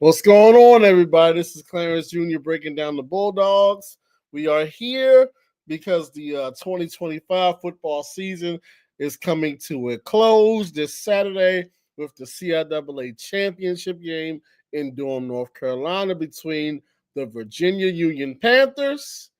What's going on, everybody? This is Clarence Jr. breaking down the Bulldogs. We are here because the 2025 football season is coming to a close this Saturday with the CIAA Championship game in Durham, North Carolina between the Virginia Union Panthers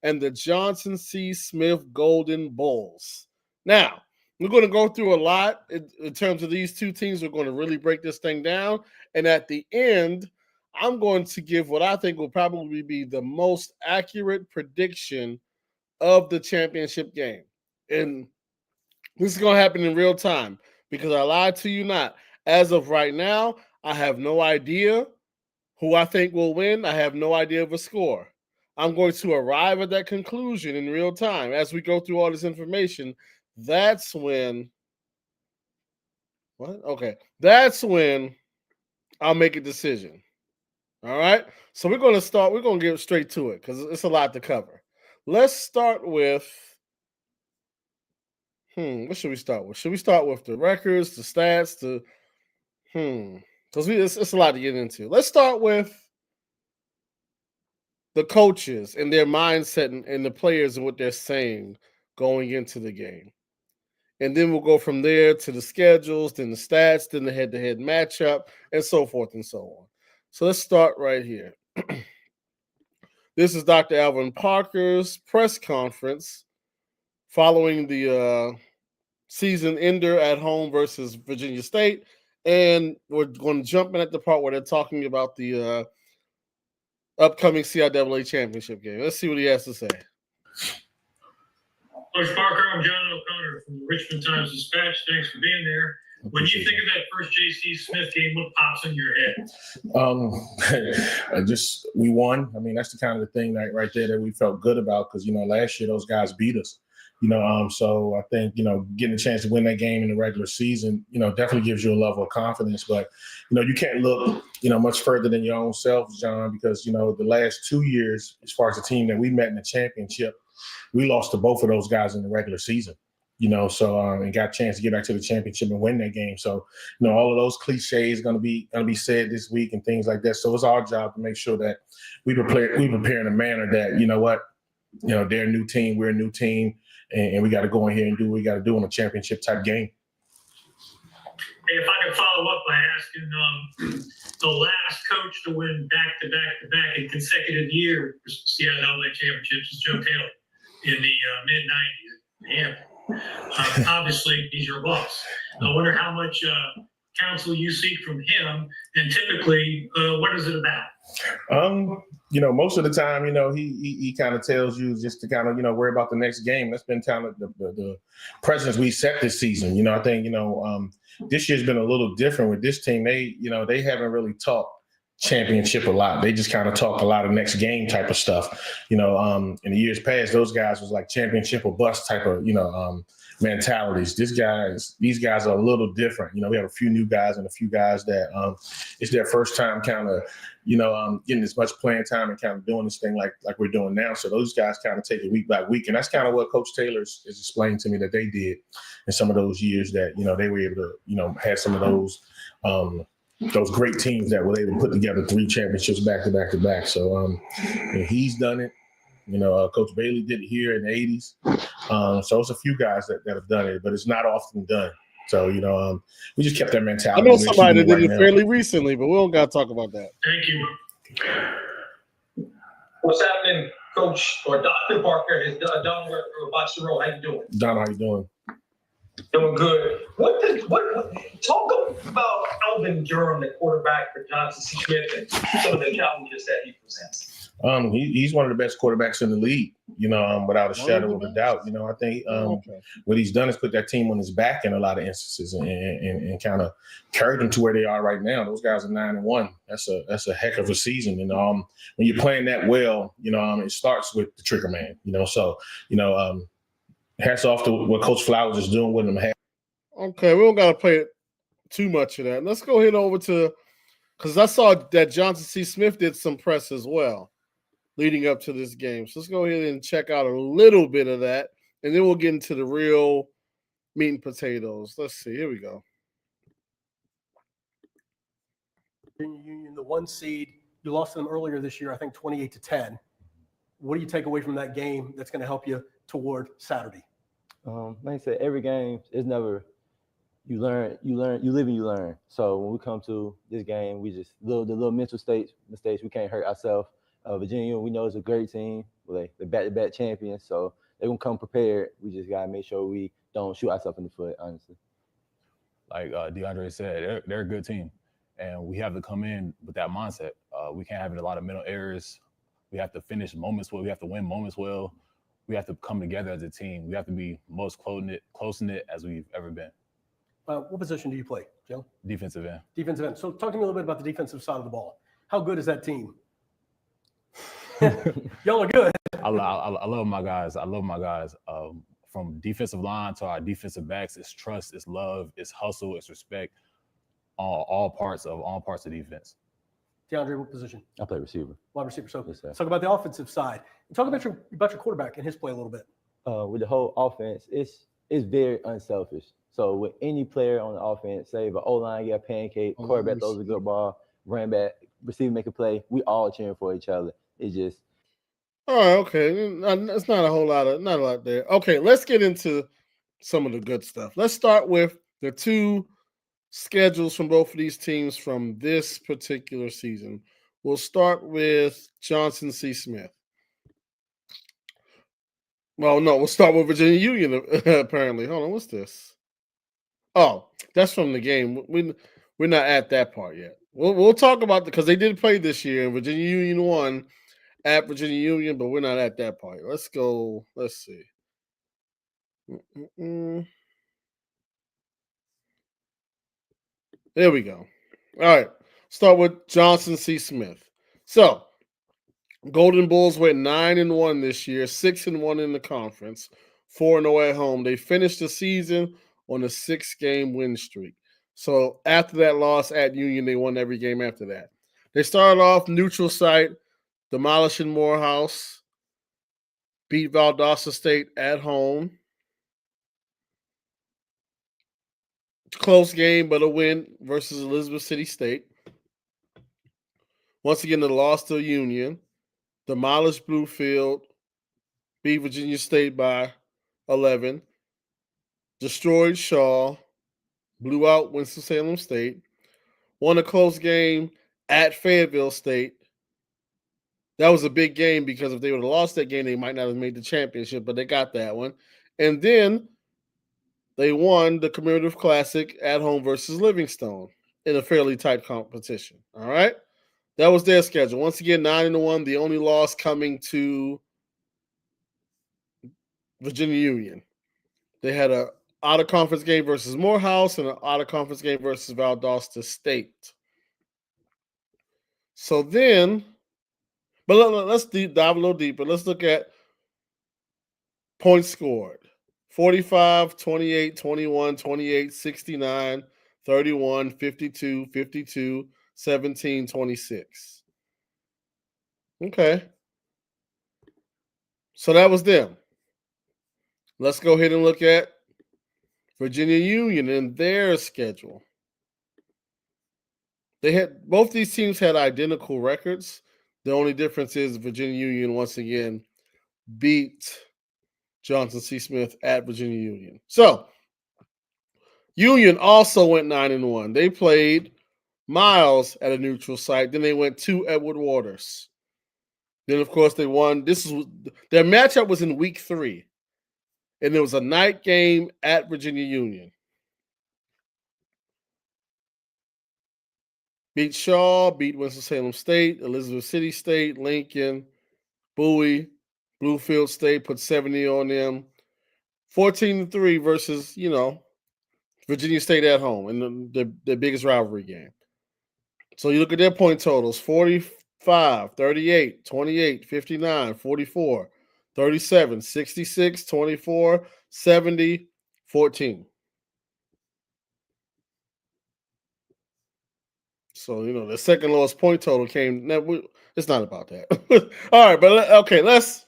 and the Johnson C. Smith Golden Bulls. Now, we're going to go through a lot in terms of these two teams. We're going to really break this thing down. And at the end, I'm going to give what I think will probably be the most accurate prediction of the championship game. And this is going to happen in real time because I lied to you not. As of right now, I have no idea who I think will win. I have no idea of a score. I'm going to arrive at that conclusion in real time as we go through all this information. That's when That's when I'll make a decision. All right. So we're going to get straight to it because it's a lot to cover. Let's start with what should we start with? Should we start with the records, the stats, because it's a lot to get into. Let's start with the coaches and their mindset and the players and what they're saying going into the game. And then we'll go from there to the schedules, then the stats, then the head-to-head matchup, and so forth and so on. So let's start right here. This is Dr. Alvin Parker's press conference following the season ender at home versus Virginia State. And we're going to jump in at the part where they're talking about the upcoming CIAA championship game. Let's see what he has to say. Coach Parker, I'm John O'Connor from the Richmond Times-Dispatch. Thanks for being there. When you think of that first J.C. Smith game, what pops in your head? Just we won. I mean, that's the kind of thing right there that we felt good about because, last year those guys beat us. So I think, getting a chance to win that game in the regular season, definitely gives you a level of confidence. But, you can't look, much further than your own self, John, because, the last 2 years, as far as the team that we met in the championship, we lost to both of those guys in the regular season, and got a chance to get back to the championship and win that game. So, all of those cliches going to be said this week and things like that. So it's our job to make sure that we prepare in a manner that, they're a new team, we're a new team, and we got to go in here and do what we got to do in a championship type game. Hey, if I could follow up by asking the last coach to win back-to-back in consecutive years for CIAA championships is Joe Taylor in the mid-90s. Yeah. Obviously, he's your boss. I wonder how much counsel you seek from him, and typically, what is it about? Most of the time, he kind of tells you just to kind of, worry about the next game. That's been kind of the precedence we set this season. I think, this year's been a little different with this team. They haven't really talked championship a lot. They just kind of talk a lot of next game type of stuff. In the years past, those guys was like championship or bust type of, mentalities. These guys are a little different. We have a few new guys and a few guys that it's their first time kind of, getting as much playing time and kind of doing this thing like we're doing now. So those guys kind of take it week by week. And that's kind of what Coach Taylor is explaining to me that they did in some of those years that, they were able to, have some of those great teams that were able to put together 3 championships back to back to back. So he's done it. Coach Bailey did it here in the 80s. So it's a few guys that have done it, but it's not often done. So, we just kept that mentality. I know somebody that did it fairly recently, but we don't got to talk about that. Thank you. What's happening, Coach or Dr. Parker? Is Don Boxer Row? How you doing? Don, how you doing? Doing good. Talk about Alvin Durham, the quarterback for Johnson C. Smith, and some of the challenges that he presents. He's one of the best quarterbacks in the league, without a shadow of a doubt. I think what he's done is put that team on his back in a lot of instances and kind of carried them to where they are right now. Those guys are 9-1. That's a heck of a season. And when you're playing that well, it starts with the trigger man. So hats off to what Coach Flowers is doing with them. Okay, we don't got to play too much of that. Let's go ahead over to, because I saw that Johnson C. Smith did some press as well leading up to this game. So let's go ahead and check out a little bit of that, and then we'll get into the real meat and potatoes. Let's see. Here we go. Virginia Union, the 1 seed. You lost to them earlier this year, I think 28-10. What do you take away from that game that's going to help you toward Saturday? Like I said, every game is never you live and you learn. So when we come to this game, we just the little mental mistakes we can't hurt ourselves. Virginia, we know it's a great team. Like the back-to-back champions, so they're gonna come prepared. We just gotta make sure we don't shoot ourselves in the foot, honestly. Like DeAndre said, they're a good team, and we have to come in with that mindset. We can't have a lot of mental errors. We have to finish moments well. We have to win moments well. We have to come together as a team. We have to be most close-knit as we've ever been. What position do you play, Joe? Defensive end. Defensive end. So talk to me a little bit about the defensive side of the ball. How good is that team? Y'all are good. I love my guys. I love my guys. From defensive line to our defensive backs, it's trust, it's love, it's hustle, it's respect. All parts of defense. DeAndre, what position? I play receiver. Wide receiver. So Yes, let's talk about the offensive side. Talk about your quarterback and his play a little bit. With the whole offense, it's very unselfish. So with any player on the offense, say if an O-line get a pancake, quarterback throws a good ball, running back, receiver make a play, we all cheering for each other. It's just all right, okay. It's not a lot there. Okay, let's get into some of the good stuff. Let's start with the two schedules from both of these teams from this particular season. We'll start with Johnson C. Smith. Well, no, we'll start with Virginia Union, apparently. Hold on, what's this? Oh, that's from the game. We're not at that part yet. We'll talk about because they did play this year, and Virginia Union won at Virginia Union, but we're not at that part. Let's go. Let's see. There we go. All right. Start with Johnson C. Smith. So, Golden Bulls went 9-1 this year, 6-1 in the conference, 4-0 at home. They finished the season on a 6-game win streak. So after that loss at Union, they won every game after that. They started off neutral site, demolishing Morehouse, beat Valdosta State at home. Close game, but a win versus Elizabeth City State. Once again, the loss to Union. Demolished Bluefield, beat Virginia State by 11. Destroyed Shaw, blew out Winston-Salem State. Won a close game at Fayetteville State. That was a big game because if they would have lost that game, they might not have made the championship, but they got that one. And then they won the Commemorative Classic at home versus Livingstone in a fairly tight competition. All right? That was their schedule. Once again, 9-1, the only loss coming to Virginia Union. They had an out-of-conference game versus Morehouse and an out-of-conference game versus Valdosta State. So then, but let's dive a little deeper. Let's look at points scored. 45, 28, 21, 28, 69, 31, 52, 52, 17, 26. Okay. So that was them. Let's go ahead and look at Virginia Union and their schedule. Both these teams had identical records. The only difference is Virginia Union once again beat Johnson C. Smith at Virginia Union. So Union also went 9-1. They played Miles at a neutral site. Then they went to Edward Waters. Then, of course, they won. Their matchup was in week 3. And there was a night game at Virginia Union. Beat Shaw, beat Winston-Salem State, Elizabeth City State, Lincoln, Bowie, Bluefield State, put 70 on them. 14-3 versus, Virginia State at home in the biggest rivalry game. So you look at their point totals, 45, 38, 28, 59, 44, 37, 66, 24, 70, 14. So, the second lowest point total came. It's not about that. All right, but okay, let's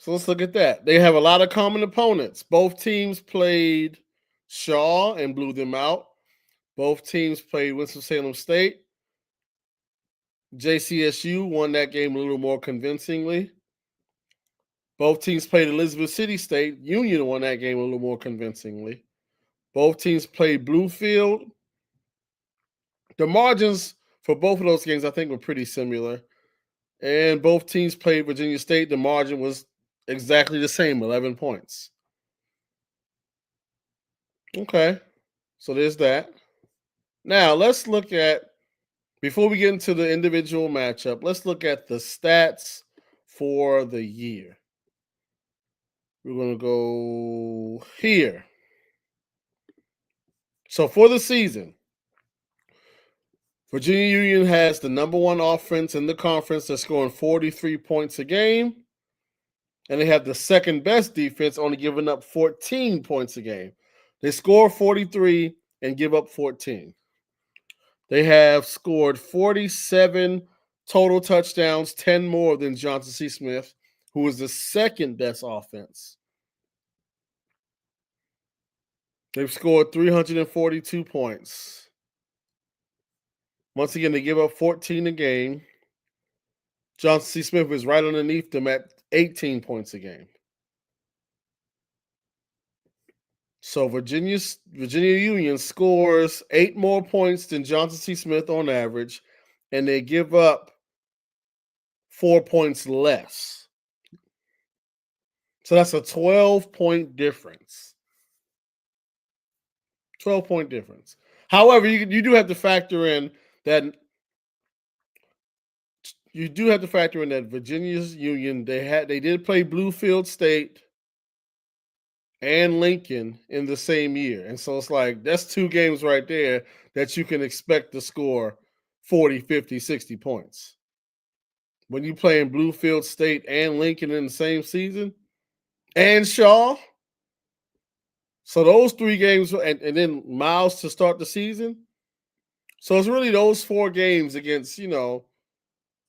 look at that. They have a lot of common opponents. Both teams played Shaw and blew them out. Both teams played Winston-Salem State. JCSU won that game a little more convincingly. Both teams played Elizabeth City State. Union won that game a little more convincingly. Both teams played Bluefield. The margins for both of those games, I think, were pretty similar. And both teams played Virginia State. The margin was exactly the same, 11 points. Okay, so there's that. Now, let's look at, before we get into the individual matchup, let's look at the stats for the year. We're going to go here. So for the season, Virginia Union has the number one offense in the conference. They're scoring 43 points a game. And they have the second best defense, only giving up 14 points a game. They score 43 and give up 14. They have scored 47 total touchdowns, 10 more than Johnson C. Smith, who is the second best offense. They've scored 342 points. Once again, they give up 14 a game. Johnson C. Smith is right underneath them at 18 points a game. So Virginia Union scores 8 more points than Johnson C. Smith on average, and they give up 4 points less. So that's a 12-point difference. 12-point difference. However, you do have to factor in that Virginia's Union, they did play Bluefield State and Lincoln in the same year. And so it's like, that's 2 games right there that you can expect to score 40, 50, 60 points. When you play in Bluefield State and Lincoln in the same season, and Shaw. So those 3 games, and then Miles to start the season. So it's really those 4 games against,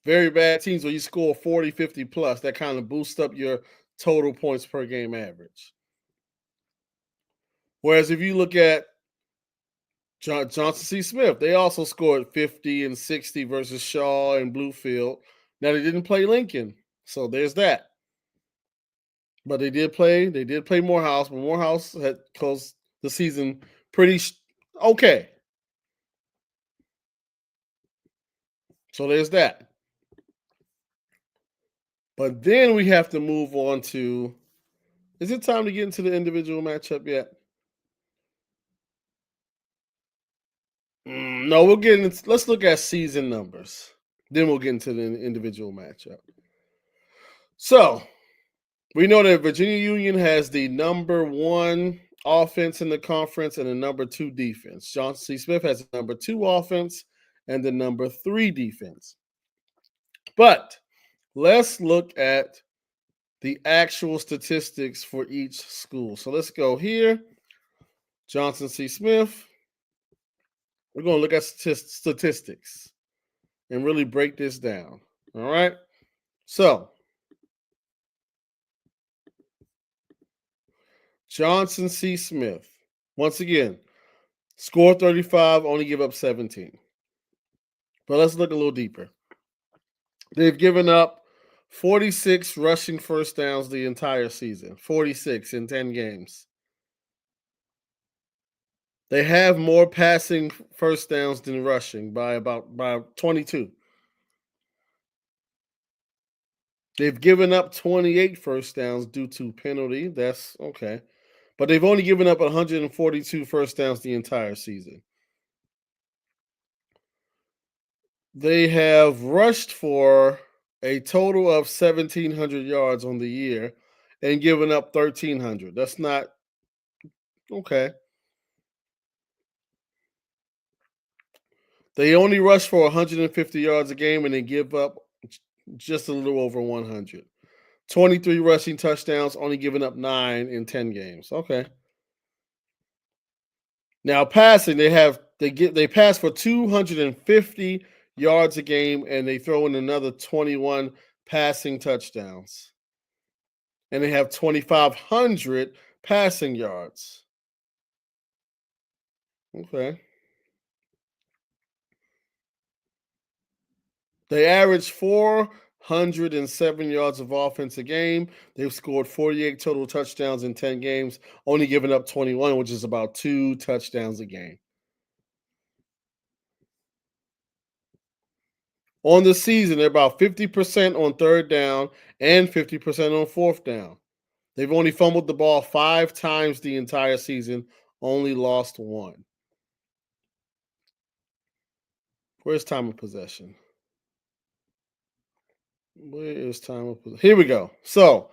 very bad teams where you score 40, 50 plus that kind of boosts up your total points per game average. Whereas if you look at Johnson C. Smith, they also scored 50 and 60 versus Shaw and Bluefield. Now they didn't play Lincoln, so there's that. But they did play Morehouse, but Morehouse had closed the season pretty okay. So there's that. But then we have to move on to, is it time to get into the individual matchup yet? No, we'll get into, let's look at season numbers. Then we'll get into the individual matchup. So we know that Virginia Union has the number 1 offense in the conference and the number 2 defense. Johnson C. Smith has the number 2 offense and the number 3 defense. But let's look at the actual statistics for each school. So let's go here. Johnson C. Smith. We're going to look at statistics and really break this down. All right. So Johnson C. Smith, once again, score 35, only give up 17. But let's look a little deeper. They've given up 46 rushing first downs the entire season, 46 in 10 games. They have more passing first downs than rushing by 22. They've given up 28 first downs due to penalty. That's okay. But they've only given up 142 first downs the entire season. They have rushed for a total of 1,700 yards on the year and given up 1,300. That's not okay. They only rush for 150 yards a game and they give up just a little over 100. 23 rushing touchdowns, only giving up 9 in 10 games. Okay. Now passing, they pass for 250 yards a game and they throw in another 21 passing touchdowns. And they have 2,500 passing yards. Okay. They average 407 yards of offense a game. They've scored 48 total touchdowns in 10 games, only giving up 21, which is about 2 touchdowns a game. On the season, they're about 50% on third down and 50% on fourth down. They've only fumbled the ball 5 times the entire season, only lost 1. Where's time of possession? Where is time of possession? Here we go. So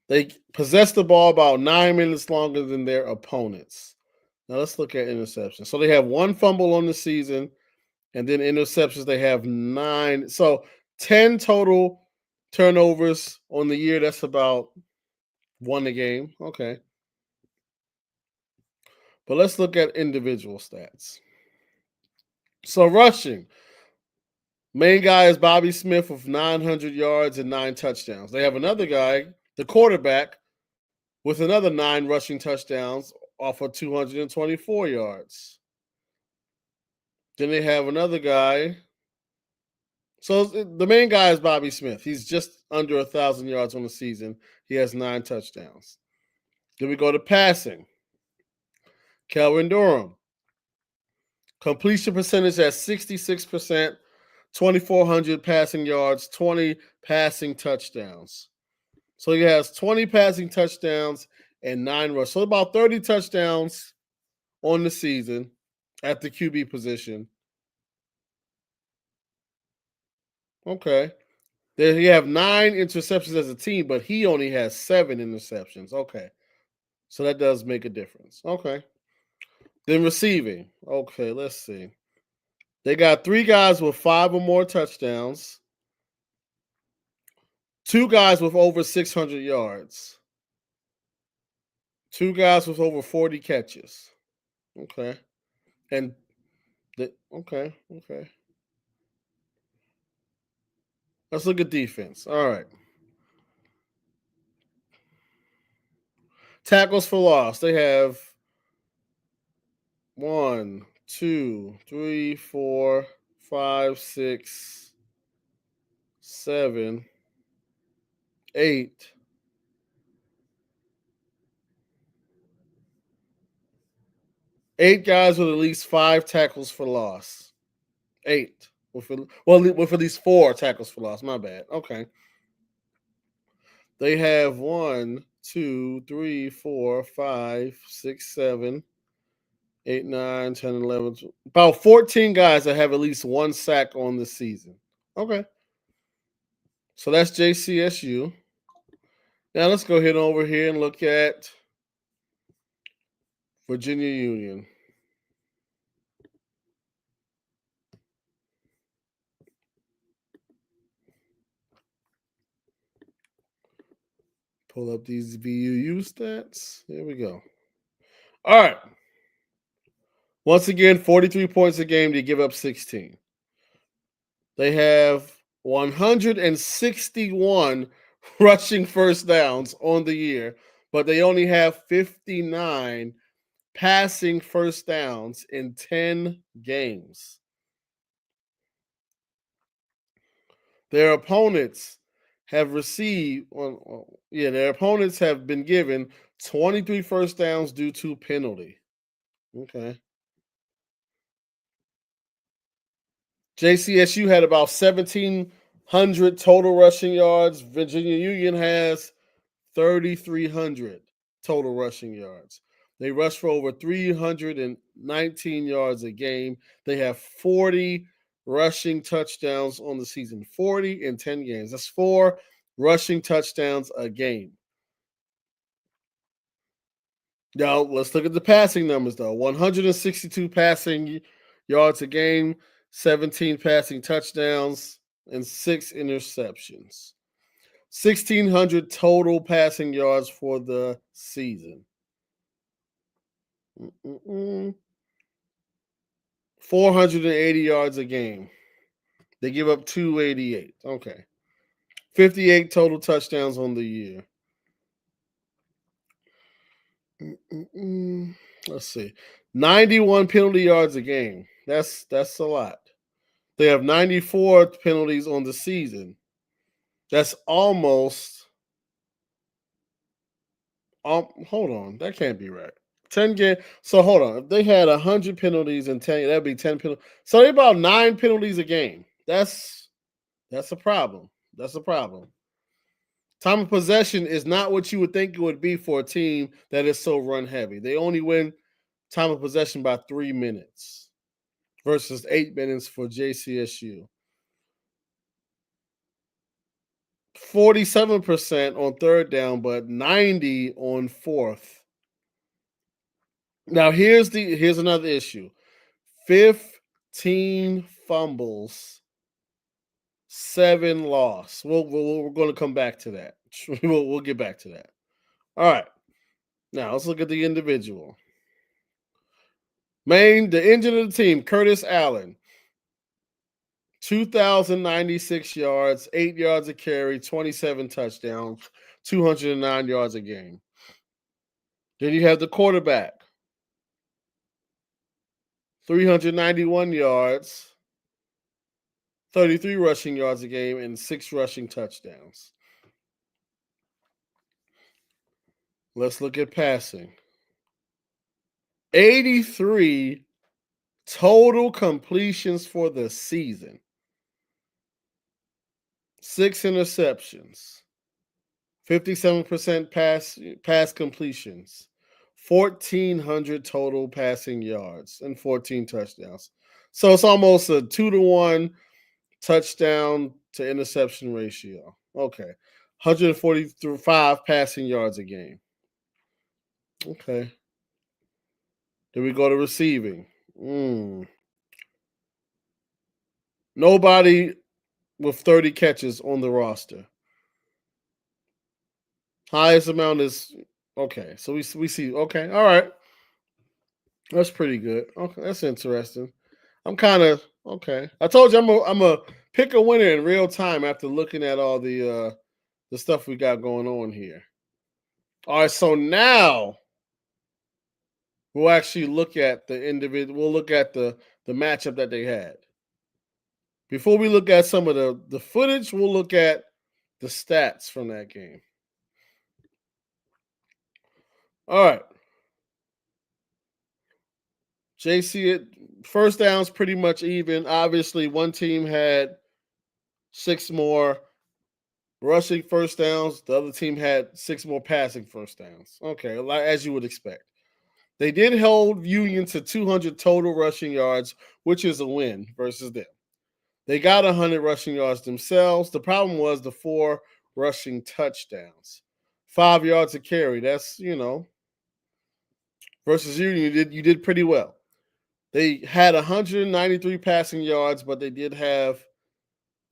they possess the ball about 9 minutes longer than their opponents. Now let's look at interceptions. So they have 1 fumble on the season, and then interceptions, they have 9. So 10 total turnovers on the year. That's about 1 a game. Okay. But let's look at individual stats. So rushing. Main guy is Bobby Smith with 900 yards and 9 touchdowns. They have another guy, the quarterback, with another 9 rushing touchdowns off of 224 yards. Then they have another guy. So the main guy is Bobby Smith. He's just under 1,000 yards on the season. He has 9 touchdowns. Then we go to passing. Kelvin Durham. Completion percentage at 66%, 2,400 passing yards, 20 passing touchdowns. So he has 20 passing touchdowns and 9 rush. So about 30 touchdowns on the season at the QB position. Okay. They have 9 interceptions as a team, but he only has 7 interceptions. Okay. So that does make a difference. Okay. Then receiving. Okay, let's see. They got 3 guys with 5 or more touchdowns. 2 guys with over 600 yards. 2 guys with over 40 catches. Okay. And okay. Let's look at defense. All right. Tackles for loss. They have 1, 2, 3, 4, 5, 6, 7, 8. 8 guys with at least 5 tackles for loss. 8. With at least 4 tackles for loss. My bad. Okay. They have 1, 2, 3, 4, 5, 6, 7, 8, 9, 10, 11. About 14 guys that have at least 1 sack on the season. Okay. So that's JCSU. Now let's go ahead over here and look at Virginia Union. Pull up these VUU stats. Here we go. All right. Once again, 43 points a game. They give up 16. They have 161 rushing first downs on the year, but they only have 59 passing first downs in 10 games. Their opponents have been given 23 first downs due to penalty. Okay. JCSU had about 1,700 total rushing yards. Virginia Union has 3,300 total rushing yards. They rush for over 319 yards a game. They have 40 rushing touchdowns on the season, 40 in 10 games. That's 4 rushing touchdowns a game. Now, let's look at the passing numbers, though. 162 passing yards a game, 17 passing touchdowns, and 6 interceptions. 1,600 total passing yards for the season. 480 yards a game. They give up 288. Okay. 58 total touchdowns on the year. Let's see. 91 penalty yards a game. That's a lot. They have 94 penalties on the season. That's almost. Hold on, that can't be right. 10 games. So hold on. If they had 100 penalties in 10, that'd be 10 penalties. So they're about 9 penalties a game. That's a problem. That's a problem. Time of possession is not what you would think it would be for a team that is so run heavy. They only win time of possession by 3 minutes versus 8 minutes for JCSU. 47% on third down, but 90 on fourth. Now here's another issue. 15 fumbles, 7 loss. We're going to come back to that. We'll get back to that. All right. Now let's look at the individual. The engine of the team, Curtis Allen. 2,096 yards, 8 yards a carry, 27 touchdowns, 209 yards a game. Then you have the quarterback. 391 yards, 33 rushing yards a game, and 6 rushing touchdowns. Let's look at passing. 83 total completions for the season. 6 interceptions. 57% pass completions. 1,400 total passing yards and 14 touchdowns. So it's almost a 2-to-1 touchdown to interception ratio. Okay. 145 passing yards a game. Okay. Then we go to receiving. Nobody with 30 catches on the roster. Highest amount is okay. So we see. Okay, all right. That's pretty good. Okay, that's interesting. I'm kind of okay. I told you I'm a pick a winner in real time after looking at all the stuff we got going on here. All right, so now we'll actually look at the individual. We'll look at the matchup that they had. Before we look at some of the footage, we'll look at the stats from that game. All right. JC, first down's pretty much even. Obviously, one team had 6 more rushing first downs. The other team had 6 more passing first downs. Okay, as you would expect. They did hold Union to 200 total rushing yards, which is a win versus them. They got 100 rushing yards themselves. The problem was the 4 rushing touchdowns. 5 yards a carry. That's, versus Union, you did pretty well. They had 193 passing yards, but they did have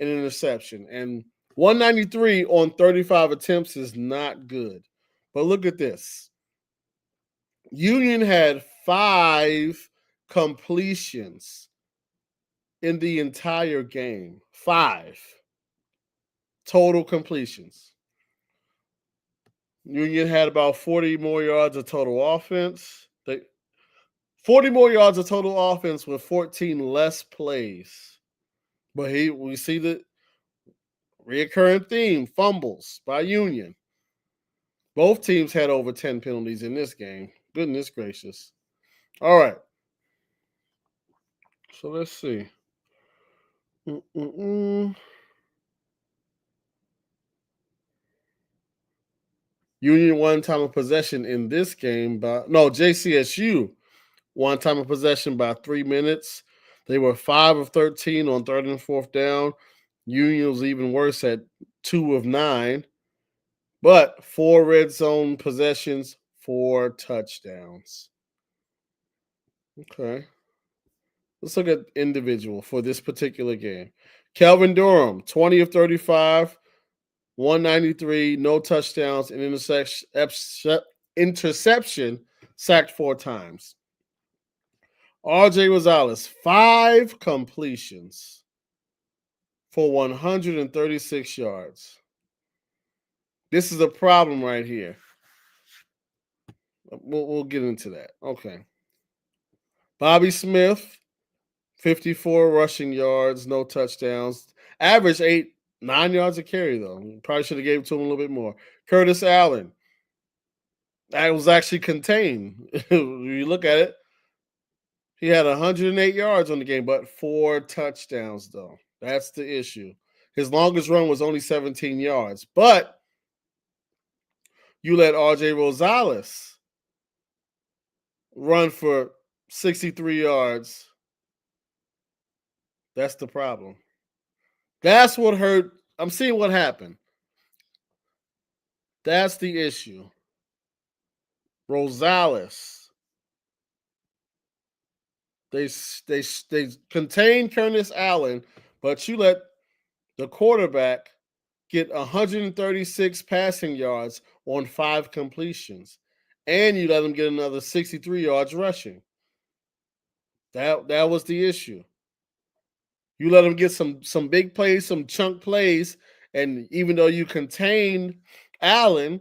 an interception. And 193 on 35 attempts is not good. But look at this. Union had 5 completions in the entire game. 5 total completions. Union had about 40 more yards of total offense. 40 more yards of total offense with 14 less plays. But we see the recurring theme, fumbles by Union. Both teams had over 10 penalties in this game. Goodness gracious. All right. So let's see. Union won time of possession in this game JCSU won time of possession by 3 minutes. They were 5 of 13 on third and fourth down. Union was even worse at 2 of 9. But 4 red zone possessions, 4 touchdowns. Okay. Let's look at individual for this particular game. Kelvin Durham, 20 of 35, 193, no touchdowns, and interception, sacked 4 times. RJ Rosales, 5 completions for 136 yards. This is a problem right here. We'll get into that. Okay. Bobby Smith, 54 rushing yards, no touchdowns. Average 9 yards a carry, though. Probably should have gave it to him a little bit more. Curtis Allen. That was actually contained. You look at it, he had 108 yards on the game, but 4 touchdowns, though. That's the issue. His longest run was only 17 yards, but you let RJ Rosales run for 63 yards. That's the problem. That's what hurt. I'm seeing what happened. That's the issue. Rosales. They contain Curtis Allen, but you let the quarterback get 136 passing yards on 5 completions, and you let him get another 63 yards rushing. That was the issue. You let him get some big plays, some chunk plays, and even though you contain Allen,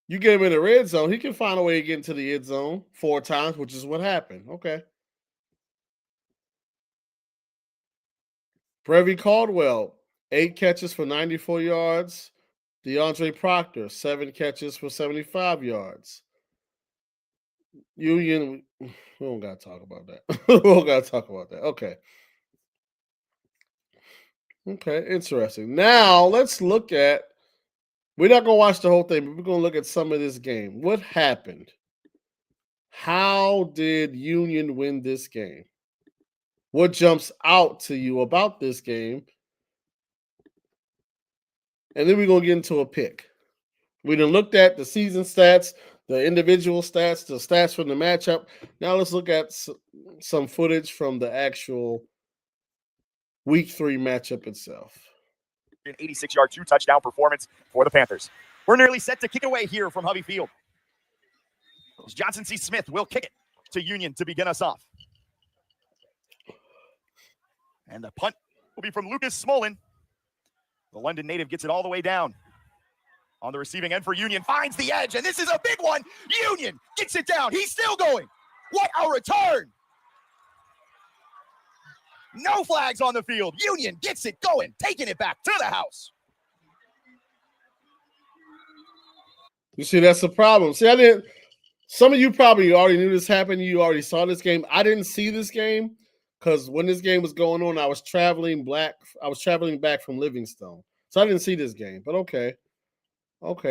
you get him in the red zone, he can find a way to get into the end zone 4 times, which is what happened. Okay. Brevy Caldwell, 8 catches for 94 yards. DeAndre Proctor, 7 catches for 75 yards. Union, we don't got to talk about that. We don't got to talk about that. Okay. Okay, interesting. Now, let's look at, we're not going to watch the whole thing, but we're going to look at some of this game. What happened? How did Union win this game? What jumps out to you about this game? And then we're going to get into a pick. We done looked at the season stats, the individual stats, the stats from the matchup. Now let's look at some footage from the actual Week 3 matchup itself. An 86-yard 2-touchdown performance for the Panthers. We're nearly set to kick away here from Hovey Field. Johnson C. Smith will kick it to Union to begin us off. And the punt will be from Lucas Smolin. The London native gets it all the way down. On the receiving end for Union, finds the edge, and this is a big one. Union gets it down. He's still going. What a return. No flags on the field. Union gets it going, taking it back to the house. You see, that's the problem. See, some of you probably already knew this happened. You already saw this game. I didn't see this game because when this game was going on, I was traveling back from Livingstone. So I didn't see this game, but okay. I don't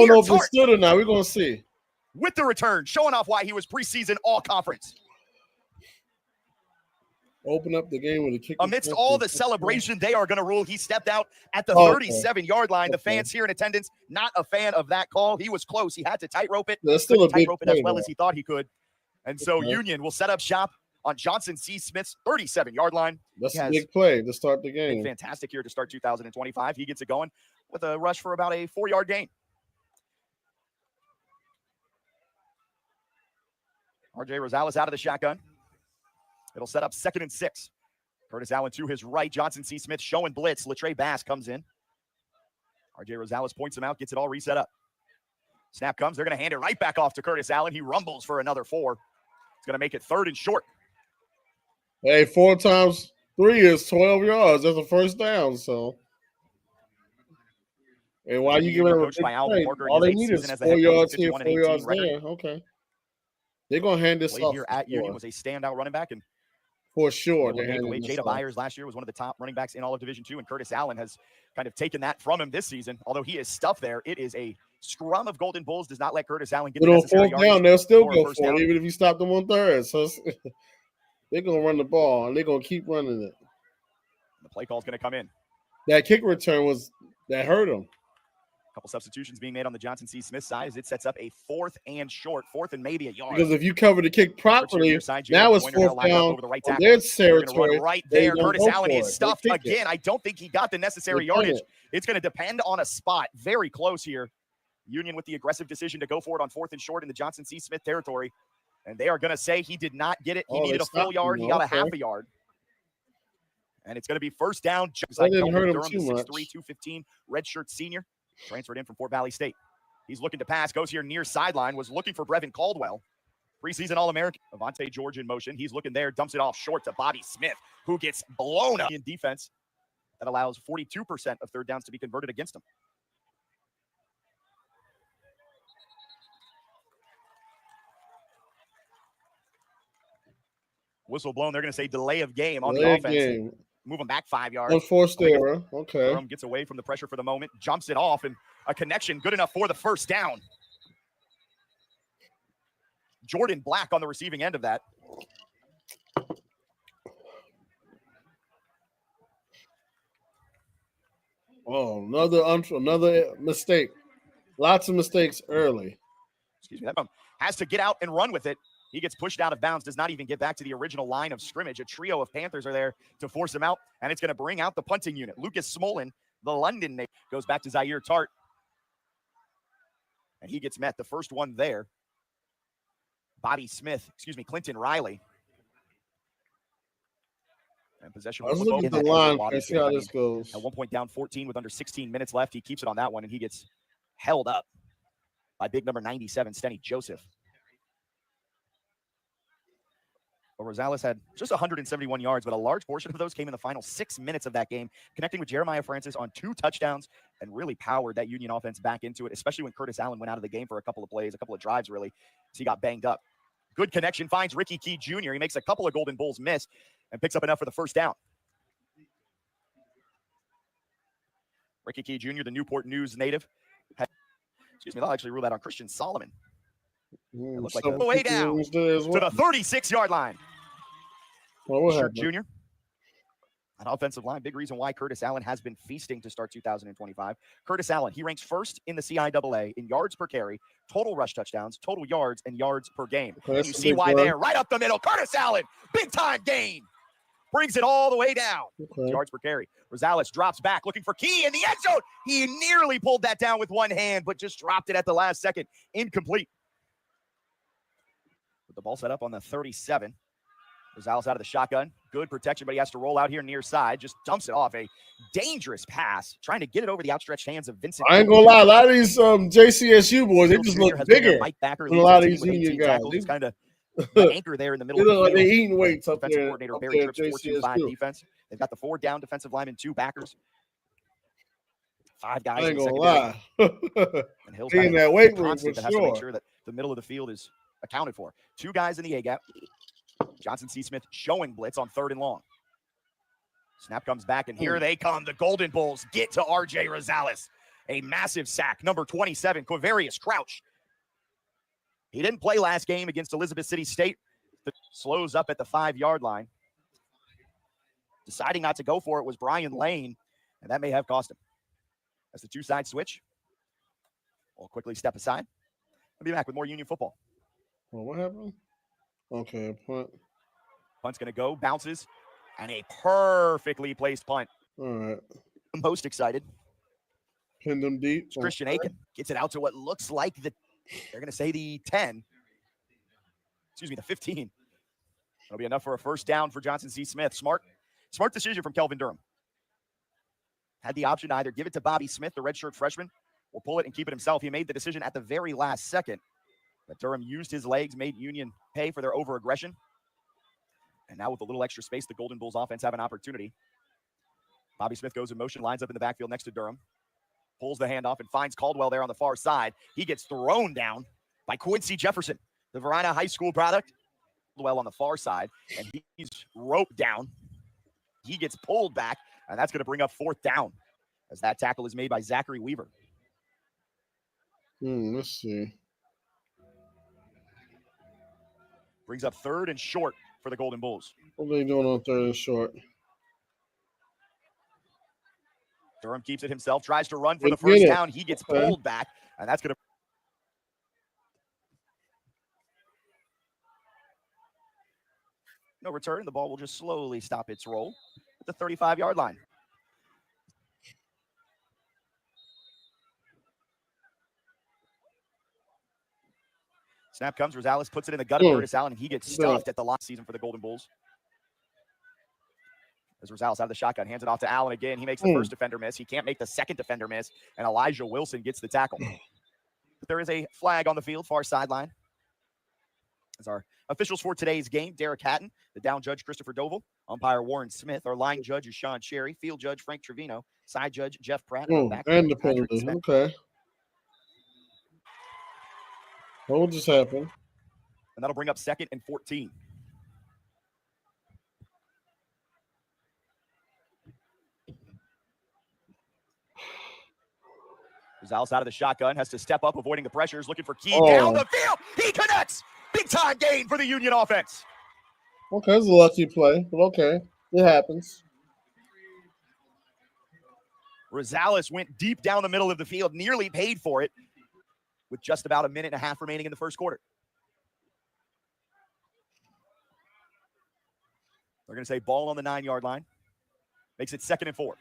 know if it's stood or not. We're going to see. With the return, showing off why he was preseason all-conference. Open up the game with a kick. Amidst all the celebration, they are going to rule. He stepped out at the 37-yard line. The fans here in attendance, not a fan of that call. He was close. He had to tightrope it. That's still a big tightrope it as well as he thought he could. And so Union will set up shop on Johnson C. Smith's 37-yard line. That's a big play to start the game. Fantastic here to start 2025. He gets it going with a rush for about a 4-yard gain. RJ Rosales out of the shotgun. It'll set up 2nd and 6. Curtis Allen to his right. Johnson C. Smith showing blitz. Latrey Bass comes in. RJ Rosales points him out, gets it all reset up. Snap comes. They're going to hand it right back off to Curtis Allen. He rumbles for another 4. It's going to make it 3rd and short. Hey, 4 times 3 is 12 yards. That's a first down. So, and why you giving them all they need is 4 yards here, 4 yards there. Okay, they're gonna hand this off here at Union. Was a standout running back, and for sure, Jada Byers last year was one of the top running backs in all of Division II, and Curtis Allen has kind of taken that from him this season. Although he is stuffed there, it is a scrum of Golden Bulls. Does not let Curtis Allen get the necessary yardage. Down, they'll still go for it, even if you stop them on 3rd. So they're gonna run the ball, and they're gonna keep running it. The play call is gonna come in. That kick return that hurt him. Couple substitutions being made on the Johnson C. Smith side as it sets up a 4th and short, 4th and maybe a yard. Because if you cover the kick properly, now it's 4th down over the right tackle. There's territory. Right there, Curtis Allen is stuffed again. I don't think he got the necessary yardage. It's going to depend on a spot. Very close here. Union with the aggressive decision to go for it on 4th and short in the Johnson C. Smith territory. And they are going to say he did not get it. He needed a full yard. He got a half a yard. And it's going to be 1st down. That didn't hurt him too much. 6'3", 215, redshirt senior. Transferred in from Fort Valley State. He's looking to pass, goes here near sideline, was looking for Brevin Caldwell. Preseason All-American. Avante George in motion. He's looking there, dumps it off short to Bobby Smith, who gets blown up in defense. That allows 42% of third downs to be converted against him. Whistle blown. They're going to say delay of game on the offense. Move them back 5 yards. Unforced error. Okay. Durham gets away from the pressure for the moment, jumps it off, and a connection good enough for the first down. Jordan Black on the receiving end of that. Oh, another mistake. Lots of mistakes early. Excuse me. That has to get out and run with it. He gets pushed out of bounds, does not even get back to the original line of scrimmage. A trio of Panthers are there to force him out, and it's going to bring out the punting unit. Lucas Smolin, the London native, goes back to Zaire Tart. And he gets met. The first one there. Clinton Riley. And possession. Let's look at the line and see how this goes. At one point down 14 with under 16 minutes left. He keeps it on that one, and he gets held up by big number 97, Stenny Joseph. Well, Rosales had just 171 yards, but a large portion of those came in the final 6 minutes of that game, connecting with Jeremiah Francis on 2 touchdowns and really powered that Union offense back into it, especially when Curtis Allen went out of the game for a couple of plays, a couple of drives, really, as he got banged up. Good connection, finds Ricky Key Jr. He makes a couple of Golden Bulls miss and picks up enough for the first down. Ricky Key Jr., the Newport News native. They'll actually rule that on Christian Solomon. It looks like the way down to the 36-yard line. Jr. An offensive line, big reason why Curtis Allen has been feasting to start 2025. Curtis Allen, he ranks first in the CIAA in yards per carry, total rush touchdowns, total yards, and yards per game. You see why there, right up the middle. Curtis Allen, big-time gain. Brings it all the way down. Yards per carry. Rosales drops back, looking for Key in the end zone. He nearly pulled that down with one hand, but just dropped it at the last second. Incomplete. With the ball set up on the 37. Rosales out of the shotgun. Good protection, but he has to roll out here near side. Just dumps it off. A dangerous pass. Trying to get it over the outstretched hands of Vincent. I ain't going to lie. A lot of these JCSU boys, they just look bigger than a lot of these Union guys. He's kind of the anchor there in the middle of the field. They're eating weights up Defensive there. Coordinator Barry Tripp's 4-2-5 defense. They've got the 4 down defensive linemen, 2 backers. 5 guys. I ain't going to lie. And Hill's in that weight room for that has to make sure that the middle of the field is accounted for. 2 guys in the A-gap. Johnson C. Smith showing blitz on 3rd and long. Snap comes back, and here they come. The Golden Bulls get to R.J. Rosales. A massive sack. Number 27, Quavarius Crouch. He didn't play last game against Elizabeth City State. Slows up at the 5-yard line. Deciding not to go for it was Brian Lane, and that may have cost him. As the 2-side switch. We'll quickly step aside. I'll be back with more Union football. Well, what happened? Okay, punt. Punt's going to go, bounces, and a perfectly placed punt. All right. I'm most excited. Pinned them deep. Christian Aiken gets it out to what looks like they're going to say the 10. Excuse me, the 15. That'll be enough for a first down for Johnson C. Smith. Smart decision from Kelvin Durham. Had the option to either give it to Bobby Smith, the redshirt freshman, or pull it and keep it himself. He made the decision at the very last second. But Durham used his legs, made Union pay for their over-aggression. And now with a little extra space, the Golden Bulls offense have an opportunity. Bobby Smith goes in motion, lines up in the backfield next to Durham. Pulls the handoff and finds Caldwell there on the far side. He gets thrown down by Quincy Jefferson, the Varina High School product. Caldwell on the far side, and he's roped down. He gets pulled back, and that's going to bring up 4th down as that tackle is made by Zachary Weaver. Let's see. Brings up 3rd and short for the Golden Bulls. What are they doing on 3rd and short? Durham keeps it himself, tries to run for the first down. He gets pulled back, and that's going to. No return. The ball will just slowly stop its roll at the 35-yard line. Snap comes. Rosales puts it in the gut of Curtis Allen, and he gets stuffed at the last season for the Golden Bulls. As Rosales out of the shotgun, hands it off to Allen again. He makes the first defender miss. He can't make the second defender miss, and Elijah Wilson gets the tackle. But there is a flag on the field, far sideline. As our officials for today's game, Derek Hatton, the down judge, Christopher Doval, umpire Warren Smith, our line judge is Sean Sherry, field judge Frank Trevino, side judge Jeff Pratt, and our back And the judge, Patrick penalty. Smith. Okay. What just happened? And that'll bring up 2nd and 14. Rosales out of the shotgun, has to step up, avoiding the pressures, looking for Key down the field. He connects. Big time gain for the Union offense. Okay, it's a lucky play, but okay. It happens. Rosales went deep down the middle of the field, nearly paid for it, with just about a minute and a half remaining in the first quarter. They're going to say ball on the 9-yard line. Makes it 2nd and 4.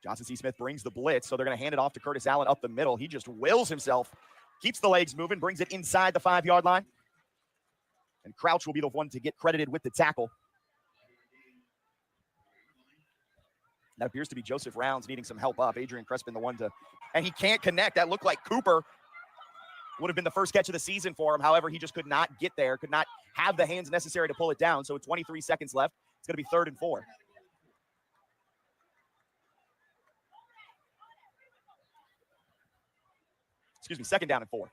Johnson C. Smith brings the blitz, so they're going to hand it off to Curtis Allen up the middle. He just wills himself, keeps the legs moving, brings it inside the 5-yard line. And Crouch will be the one to get credited with the tackle. That appears to be Joseph Rounds needing some help up. Adrian Crespin the one to, and he can't connect. That looked like Cooper would have been the first catch of the season for him. However, he just could not get there, could not have the hands necessary to pull it down. So with 23 seconds left, it's going to be 3rd and 4. Excuse me, 2nd down and 4.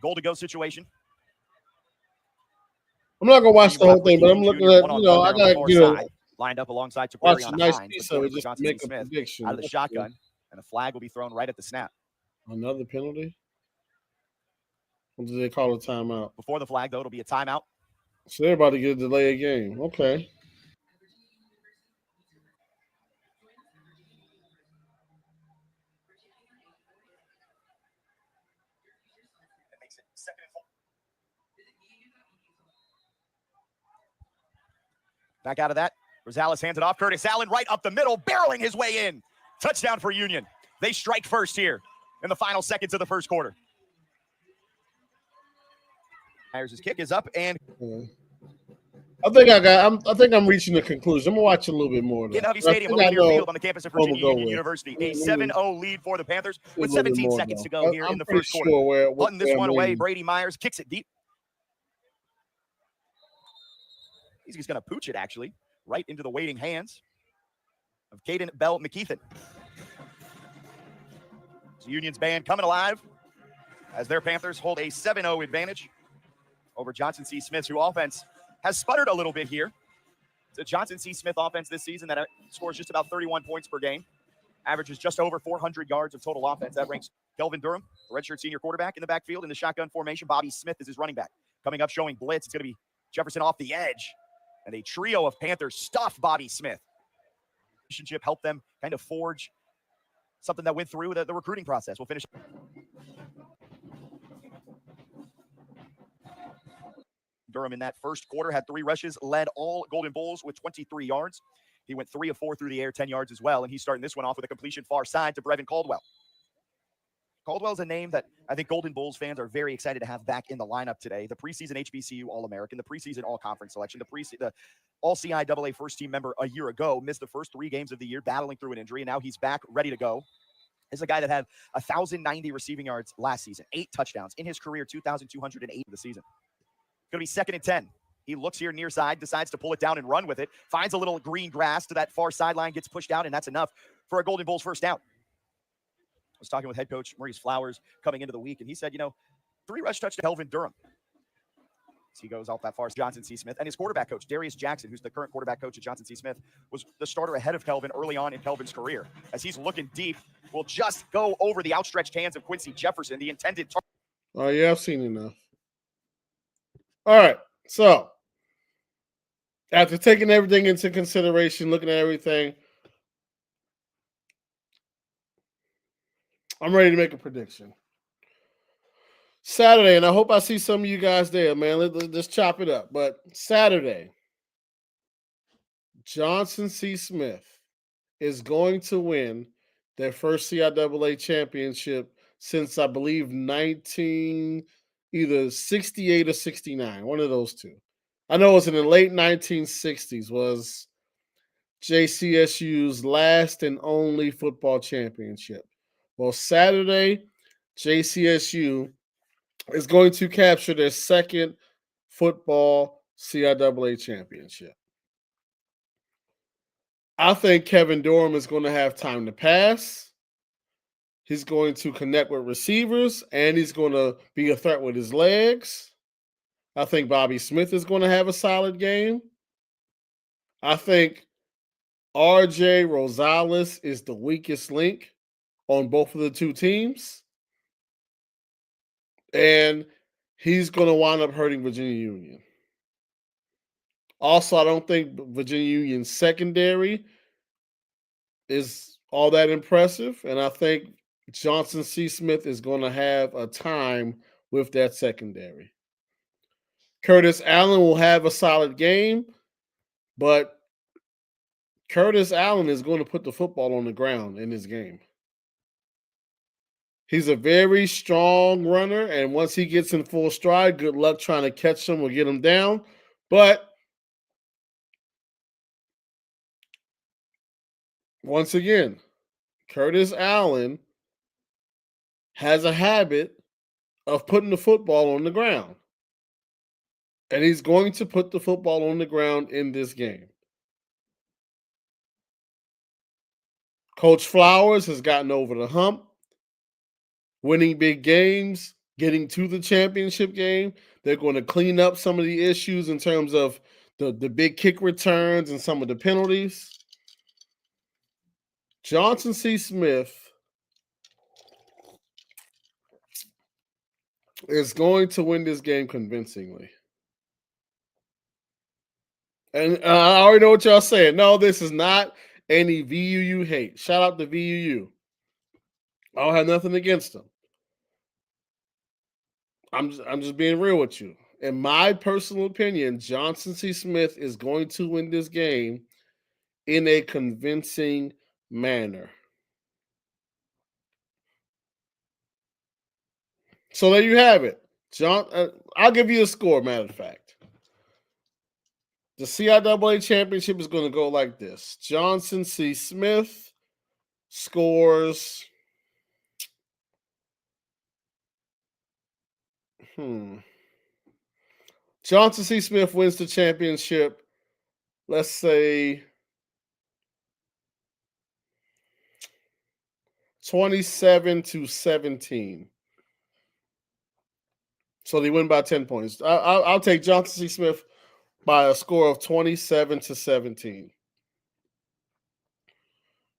Goal to go situation. I'm not gonna watch the whole thing, but I'm looking at, I gotta get a lined up alongside watch Taquarion a nice Hines, piece of it just to Johnson make a Smith prediction. out of the shotgun, and a flag will be thrown right at the snap. Another penalty? Or did they call a timeout? Before the flag, though, it'll be a timeout. So they're about to get a delay of game. Okay. That makes it 2nd and 4. Back out of that. Rosales hands it off. Curtis Allen right up the middle, barreling his way in. Touchdown for Union. They strike first here in the final seconds of the first quarter. Myers' kick is up, and I think I'm reaching the conclusion. I'm gonna watch a little bit more. in Hubby Stadium, Linear Field on the campus of Virginia Union University. A 7-0 lead for the Panthers with 17 seconds to go here in the first quarter. Button this one away. Brady Myers kicks it deep. He's just going to pooch it, actually, right into the waiting hands of Caden Bell McKeithen. So Union's band coming alive as their Panthers hold a 7-0 advantage over Johnson C. Smith's, who offense has sputtered a little bit here. It's a Johnson C. Smith offense this season that scores just about 31 points per game, averages just over 400 yards of total offense. That ranks Kelvin Durham, a redshirt senior quarterback, in the backfield in the shotgun formation. Bobby Smith is his running back. Coming up showing blitz, it's going to be Jefferson off the edge. And a trio of Panthers stuff Bobby Smith. Relationship helped them kind of forge something that went through the recruiting process. We'll finish. Durham in that first quarter had 3 rushes, led all Golden Bulls with 23 yards. He went 3 of 4 through the air, 10 yards as well. And he's starting this one off with a completion far side to Brevin Caldwell. Caldwell's a name that I think Golden Bulls fans are very excited to have back in the lineup today. The preseason HBCU All-American, the preseason All-Conference selection, the All-CIAA first-team member a year ago, missed the first 3 games of the year battling through an injury, and now he's back, ready to go. This is a guy that had 1,090 receiving yards last season, 8 touchdowns. In his career, 2,208 of the season. Going to be 2nd and 10. He looks here near side, decides to pull it down and run with it, finds a little green grass to that far sideline, gets pushed out, and that's enough for a Golden Bulls first down. I was talking with head coach Maurice Flowers coming into the week, and he said, 3 rush touch to Kelvin Durham. So he goes out that far. Johnson C. Smith and his quarterback coach, Darius Jackson, who's the current quarterback coach at Johnson C. Smith, was the starter ahead of Kelvin early on in Kelvin's career. As he's looking deep, will just go over the outstretched hands of Quincy Jefferson, the intended target. Oh, yeah, I've seen enough. All right, so after taking everything into consideration, looking at everything, I'm ready to make a prediction. Saturday, and I hope I see some of you guys there, man. Let's just chop it up. But Saturday, Johnson C. Smith is going to win their first CIAA championship since, I believe, either 68 or 69, one of those two. I know it was in the late 1960s, was JCSU's last and only football championship. Well, Saturday, JCSU is going to capture their second football CIAA championship. I think Kevin Durham is going to have time to pass. He's going to connect with receivers, and he's going to be a threat with his legs. I think Bobby Smith is going to have a solid game. I think RJ Rosales is the weakest link on both of the two teams. And he's going to wind up hurting Virginia Union. Also, I don't think Virginia Union's secondary is all that impressive. And I think Johnson C. Smith is going to have a time with that secondary. Curtis Allen will have a solid game, but Curtis Allen is going to put the football on the ground in this game. He's a very strong runner, and once he gets in full stride, good luck trying to catch him or get him down. But once again, Curtis Allen has a habit of putting the football on the ground. And he's going to put the football on the ground in this game. Coach Flowers has gotten over the hump, winning big games, getting to the championship game. They're going to clean up some of the issues in terms of the big kick returns and some of the penalties. Johnson C. Smith is going to win this game convincingly. And I already know what y'all saying. No, this is not any VUU hate. Shout out to VUU. I don't have nothing against them. I'm just being real with you. In my personal opinion, Johnson C. Smith is going to win this game in a convincing manner. So there you have it. I'll give you a score, matter of fact. The CIAA championship is going to go like this. Johnson C. Smith scores Johnson C. Smith wins the championship, let's say 27-17. So they win by 10 points. I'll take Johnson C. Smith by a score of 27-17.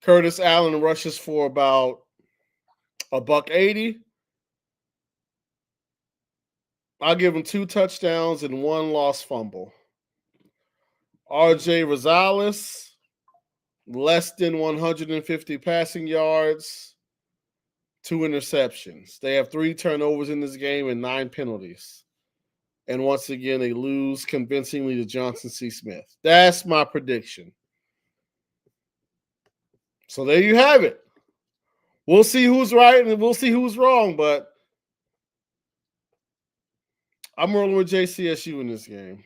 Curtis Allen rushes for about $180. I'll give him 2 touchdowns and 1 lost fumble. RJ Rosales, less than 150 passing yards, 2 interceptions. They have 3 turnovers in this game and 9 penalties. And once again, they lose convincingly to Johnson C. Smith. That's my prediction. So there you have it. We'll see who's right and we'll see who's wrong, but I'm rolling with JCSU in this game.